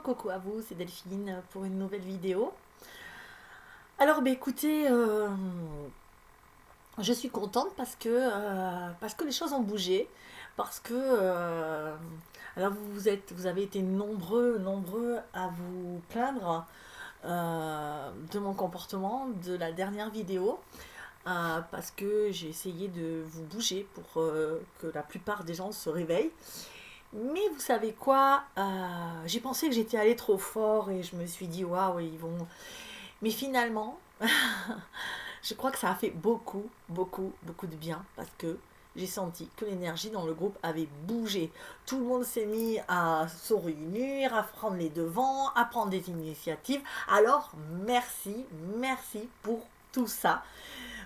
coucou à vous, c'est Delphine pour une nouvelle vidéo. Alors écoutez, je suis contente parce que les choses ont bougé, parce que alors vous avez été nombreux à vous plaindre de mon comportement de la dernière vidéo, parce que j'ai essayé de vous bouger pour que la plupart des gens se réveillent. Mais vous savez quoi, j'ai pensé que j'étais allée trop fort et je me suis dit waouh, ils vont. Mais finalement, je crois que ça a fait beaucoup de bien parce que j'ai senti que l'énergie dans le groupe avait bougé. Tout le monde s'est mis à se réunir, à prendre les devants, à prendre des initiatives. Alors merci pour tout ça.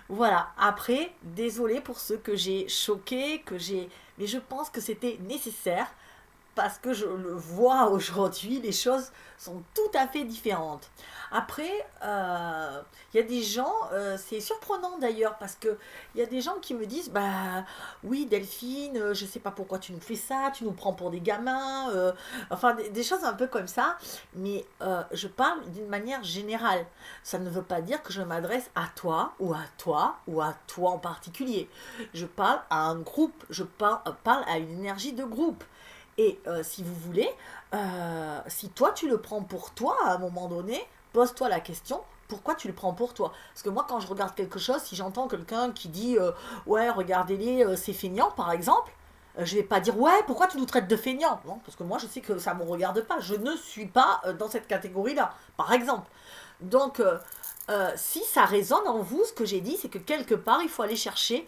Voilà, après, désolé pour ceux que j'ai choqués, mais je pense que c'était nécessaire parce que je le vois aujourd'hui, les choses sont tout à fait différentes. Après, il y a des gens, c'est surprenant d'ailleurs, parce que il y a des gens qui me disent, bah oui Delphine, je sais pas pourquoi tu nous fais ça, tu nous prends pour des gamins, enfin des choses un peu comme ça, mais je parle d'une manière générale. Ça ne veut pas dire que je m'adresse à toi ou à toi ou à toi en particulier. Je parle à un groupe, parle à une énergie de groupe. Et si vous voulez, si toi tu le prends pour toi à un moment donné, pose-toi la question, pourquoi tu le prends pour toi? Parce que moi quand je regarde quelque chose, si j'entends quelqu'un qui dit ouais regardez-les, c'est feignant par exemple, je vais pas dire ouais pourquoi tu nous traites de feignants? Non, parce que moi je sais que ça me regarde pas, je ne suis pas dans cette catégorie-là, par exemple. Donc si ça résonne en vous, ce que j'ai dit, c'est que quelque part il faut aller chercher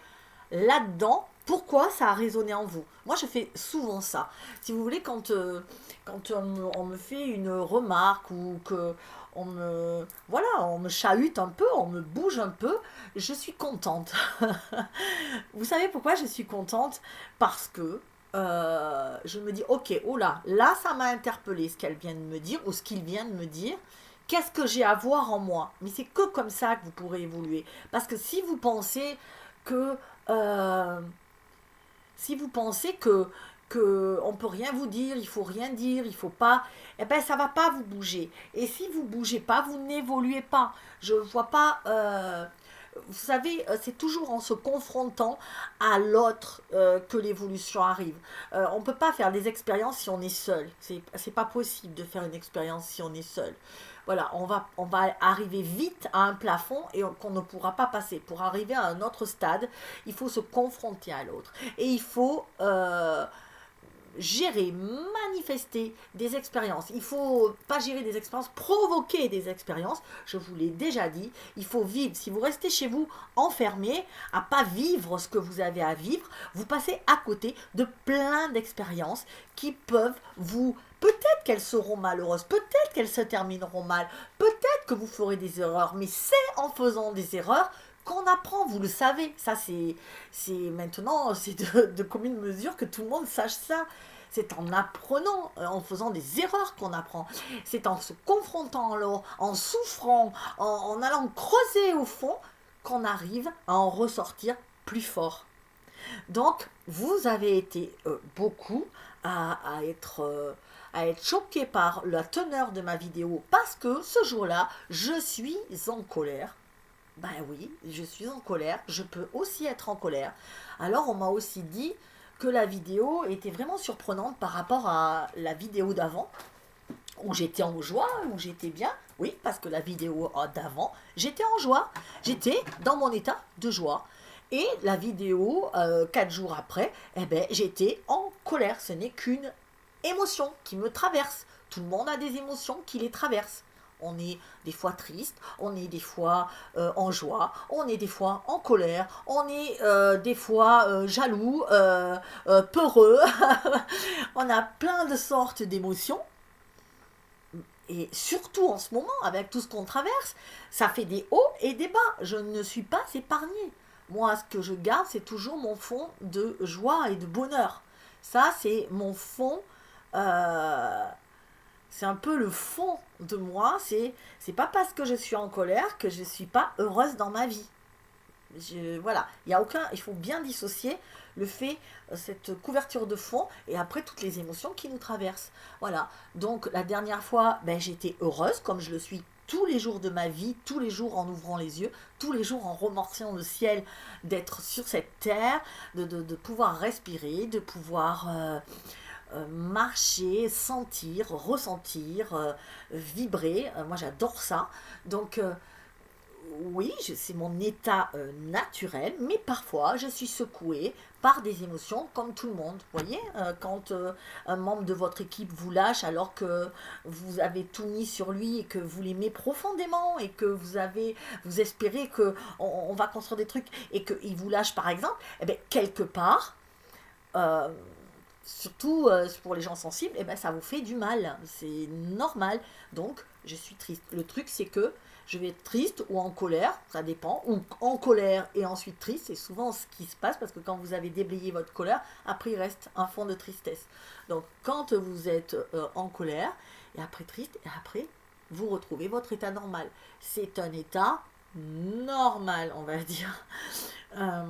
là-dedans pourquoi ça a résonné en vous. Moi, je fais souvent ça. Si vous voulez, quand on me fait une remarque ou que voilà, on me chahute un peu, on me bouge un peu, je suis contente. Vous savez pourquoi je suis contente? Parce que je me dis, ok, oh là ça m'a interpellé ce qu'elle vient de me dire ou ce qu'il vient de me dire. Qu'est-ce que j'ai à voir en moi? Mais c'est que comme ça que vous pourrez évoluer. Parce que que euh, si vous pensez que on peut rien vous dire, il faut rien dire, il faut pas, eh ben ça va pas vous bouger. Et si vous bougez pas, vous n'évoluez pas. Je vois pas. Vous savez, c'est toujours en se confrontant à l'autre que l'évolution arrive. On ne peut pas faire des expériences si on est seul. C'est pas possible de faire une expérience si on est seul. Voilà, on va arriver vite à un plafond et qu'on ne pourra pas passer. Pour arriver à un autre stade, il faut se confronter à l'autre. Et il faut gérer, manifester des expériences. Il faut pas gérer des expériences, provoquer des expériences. Je vous l'ai déjà dit, il faut vivre. Si vous restez chez vous enfermé, à pas vivre ce que vous avez à vivre, vous passez à côté de plein d'expériences qui peuvent vous... Peut-être qu'elles seront malheureuses, peut-être qu'elles se termineront mal, peut-être que vous ferez des erreurs, mais c'est en faisant des erreurs qu'on apprend, vous le savez. Ça, c'est maintenant, c'est de commune mesure que tout le monde sache ça. C'est en apprenant, en faisant des erreurs qu'on apprend. C'est en se confrontant alors, en souffrant, en allant creuser au fond, qu'on arrive à en ressortir plus fort. Donc, vous avez été beaucoup à être choqué par la teneur de ma vidéo parce que ce jour-là, je suis en colère. Ben oui, je suis en colère, je peux aussi être en colère. Alors on m'a aussi dit que la vidéo était vraiment surprenante par rapport à la vidéo d'avant, où j'étais en joie, où j'étais bien. Oui, parce que la vidéo d'avant, j'étais en joie, j'étais dans mon état de joie. Et la vidéo, 4 jours après, eh ben, j'étais en colère. Ce n'est qu'une émotion qui me traverse. Tout le monde a des émotions qui les traversent. On est des fois triste, on est des fois en joie, on est des fois en colère, on est des fois jaloux, peureux. On a plein de sortes d'émotions. Et surtout en ce moment, avec tout ce qu'on traverse, ça fait des hauts et des bas. Je ne suis pas épargnée. Moi, ce que je garde, c'est toujours mon fond de joie et de bonheur. Ça, c'est mon fond. euh, c'est un peu le fond de moi. C'est pas parce que je suis en colère que je ne suis pas heureuse dans ma vie. Voilà, il y a aucun, il faut bien dissocier le fait, cette couverture de fond, et après toutes les émotions qui nous traversent. Voilà, donc la dernière fois, ben, j'étais heureuse, comme je le suis tous les jours de ma vie, tous les jours en ouvrant les yeux, tous les jours en remerciant le ciel d'être sur cette terre, de pouvoir respirer, de pouvoir marcher, sentir, ressentir, vibrer. Moi j'adore ça. Donc oui, c'est mon état naturel, mais parfois je suis secouée par des émotions comme tout le monde. Vous voyez, quand un membre de votre équipe vous lâche alors que vous avez tout mis sur lui et que vous l'aimez profondément et que vous espérez que on va construire des trucs et qu'il vous lâche par exemple, eh bien, quelque part, euh, surtout pour les gens sensibles, eh ben, ça vous fait du mal. C'est normal. Donc, je suis triste. Le truc, c'est que je vais être triste ou en colère, ça dépend, ou en colère et ensuite triste. C'est souvent ce qui se passe parce que quand vous avez déblayé votre colère, après, il reste un fond de tristesse. Donc, quand vous êtes en colère et après triste, et après, vous retrouvez votre état normal. C'est un état normal, on va dire. Euh,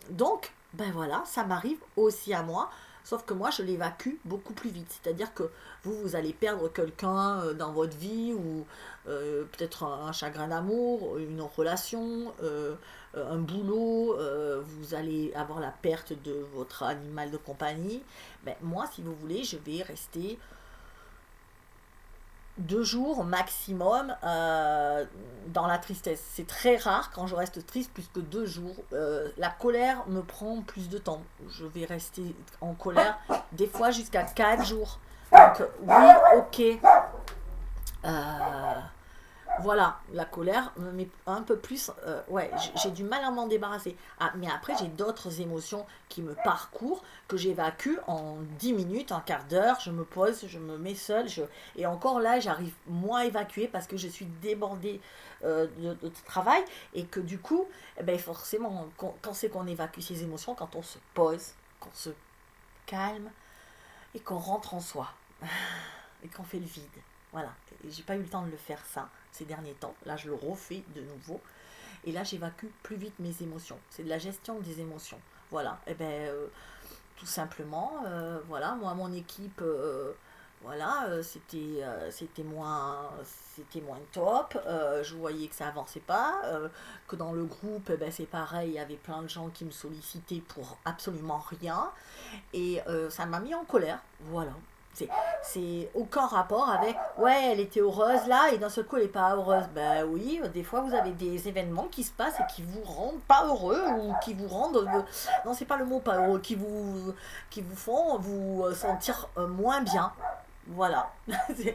donc, ben voilà, ça m'arrive aussi à moi. Sauf que moi, je l'évacue beaucoup plus vite. C'est-à-dire que vous allez perdre quelqu'un dans votre vie, ou peut-être un chagrin d'amour, une relation, un boulot, vous allez avoir la perte de votre animal de compagnie. Ben, moi, si vous voulez, je vais rester 2 jours maximum dans la tristesse. C'est très rare quand je reste triste plus que 2 jours. La colère me prend plus de temps. Je vais rester en colère des fois jusqu'à 4 jours. Donc oui, ok. Euh, voilà, la colère me met un peu plus. Ouais, j'ai du mal à m'en débarrasser. Ah, mais après, j'ai d'autres émotions qui me parcourent, que j'évacue en 10 minutes, un quart d'heure. Je me pose, je me mets seule. Et encore là, j'arrive moins à évacuer parce que je suis débordée de travail. Et que du coup, eh ben, forcément, quand c'est qu'on évacue ces émotions, quand on se pose, qu'on se calme et qu'on rentre en soi et qu'on fait le vide. Voilà, et j'ai pas eu le temps de le faire ça ces derniers temps. Là, je le refais de nouveau. Et là, j'évacue plus vite mes émotions. C'est de la gestion des émotions. Voilà, et ben tout simplement, voilà, moi, mon équipe, voilà, c'était moins top. Je voyais que ça avançait pas, que dans le groupe, eh ben, c'est pareil, il y avait plein de gens qui me sollicitaient pour absolument rien. Et ça m'a mis en colère. Voilà. C'est aucun rapport avec ouais, elle était heureuse là et d'un seul coup elle n'est pas heureuse. Ben oui, des fois vous avez des événements qui se passent et qui vous rendent pas heureux, ou qui vous rendent non, c'est pas le mot pas heureux, qui vous font vous sentir moins bien. Voilà. C'est,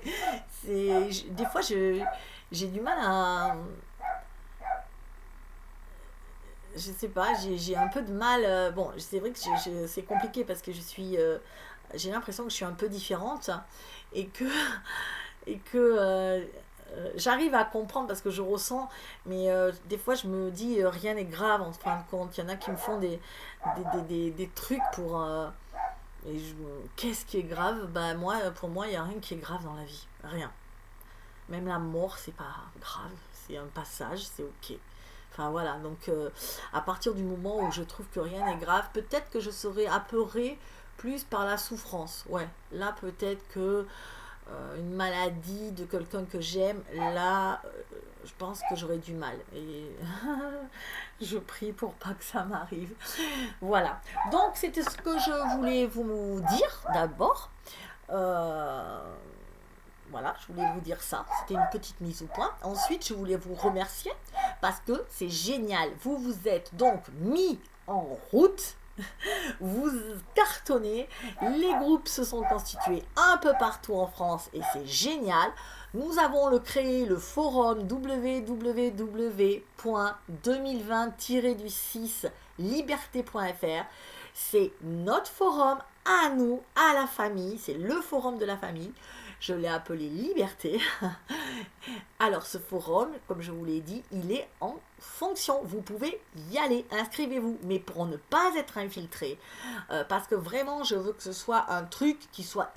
des fois j'ai du mal à, je sais pas, j'ai un peu de mal. Bon, c'est vrai que c'est compliqué parce que j'ai l'impression que je suis un peu différente, et que, j'arrive à comprendre parce que je ressens, mais des fois je me dis rien n'est grave en fin de compte. Il y en a qui me font des trucs pour. Qu'est-ce qui est grave? Bah, pour moi, il n'y a rien qui est grave dans la vie. Rien. Même la mort, c'est pas grave. C'est un passage, c'est ok. Enfin voilà, donc à partir du moment où je trouve que rien n'est grave, peut-être que je serai apeurée plus par la souffrance. Ouais, là peut-être que une maladie de quelqu'un que j'aime, là je pense que j'aurais du mal. Et je prie pour pas que ça m'arrive. Voilà, donc c'était ce que je voulais vous dire d'abord. Euh, voilà, je voulais vous dire ça. C'était une petite mise au point. Ensuite, je voulais vous remercier parce que c'est génial. Vous vous êtes donc mis en route. Vous cartonnez. Les groupes se sont constitués un peu partout en France et c'est génial. Nous avons créé le forum www.2020-6liberté.fr. C'est notre forum à nous, à la famille. C'est le forum de la famille. Je l'ai appelé Liberté. Alors ce forum, comme je vous l'ai dit, il est en fonction. Vous pouvez y aller, inscrivez-vous, mais pour ne pas être infiltré, parce que vraiment je veux que ce soit un truc qui soit